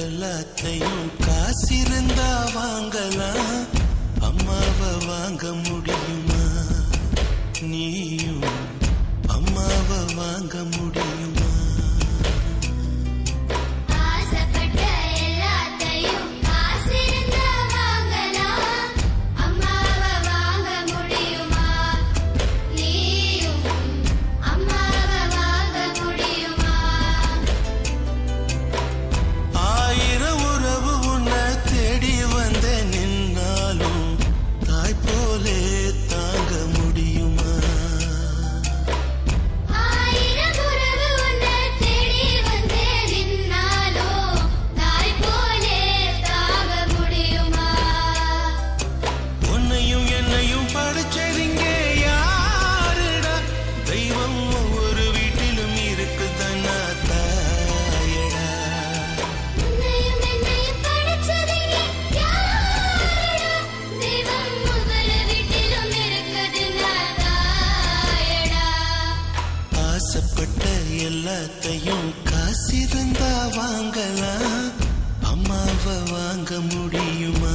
எல்லாத்தையும் காசிருந்தா வாங்கலாம், அம்மாவை வாங்க முடியுமா? நீயும் அம்மாவை வாங்க முடியுமா? எல்லாத்தையும் காசிருந்தா வாங்கலாம், அம்மாவை வாங்க முடியுமா?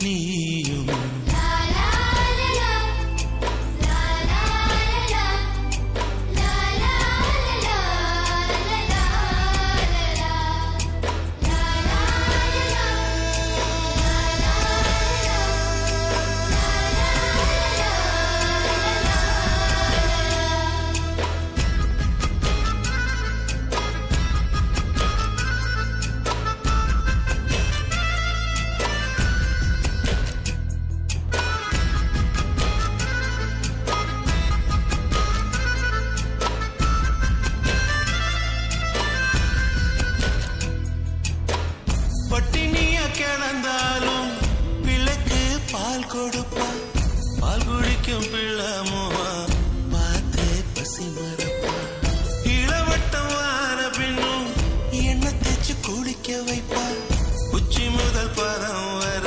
நீயும் பட்டினிய கிடந்தாலும் பிள்ளைக்கு பால் கொடுப்பா, பால் குடிக்கும் பிள்ளமோவா பார்த்தே பசி மறப்பா. இளவட்டம் வார பின்னும் எண்ணெய் தேய்ச்சி குளிக்க வைப்பா, உச்சி முதல் பதம் வர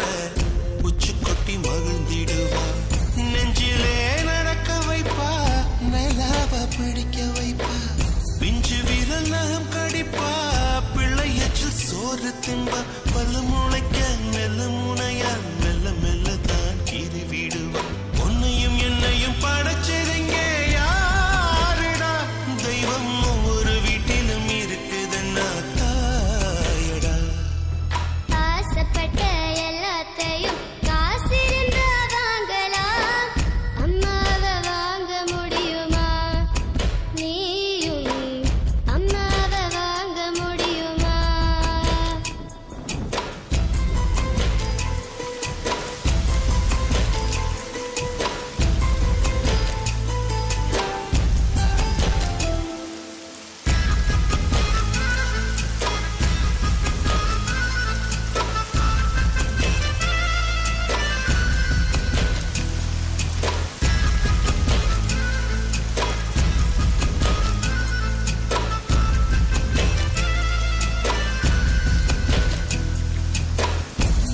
உச்சி கொட்டி மகிழ்ந்திடுவா. நெஞ்சிலே நடக்க வைப்பா, நிலாவ பிடிக்க வைப்பா, பிஞ்சு விரல் நகம் கடிப்பா, பிள்ளையச்சில் சோறு தின்பா. பல்லு முளைக்க மெல்ல முனையா மெல்ல மெல்ல தான் கீறி விடுவா. உன்னையும் என்னையும் படைச்சதுங்க யாருடா? தெய்வம் ஒவ்வொரு வீட்டிலும் இருக்குதுன்னா தாயடா. ஆசைப்பட்ட எல்லாத்தையும் காசிருந்தா வாங்கலாம், அம்மாவை வாங்க முடியுமா? நீயும் அம்மாவை வாங்க முடியுமா?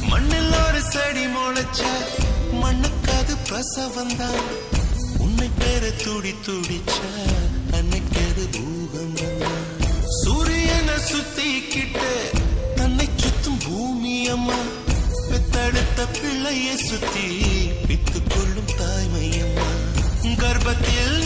மண்ணில் ஒரு செடி முளைச்ச மண்ணுக்கு அது பிரசவந்தான். உன்னை பேர துடி துடிச்ச அன்னைக்கு அது பூகம்பம் தான். சூரியனை சுத்திக்கிட்டு தன்னை சுத்தும் பூமி அம்மா, பெத்தெடுத்த பிள்ளையை சுத்தி பித்து கொள்ளும் தாய்மை அம்மா. கர்ப்பத்தில்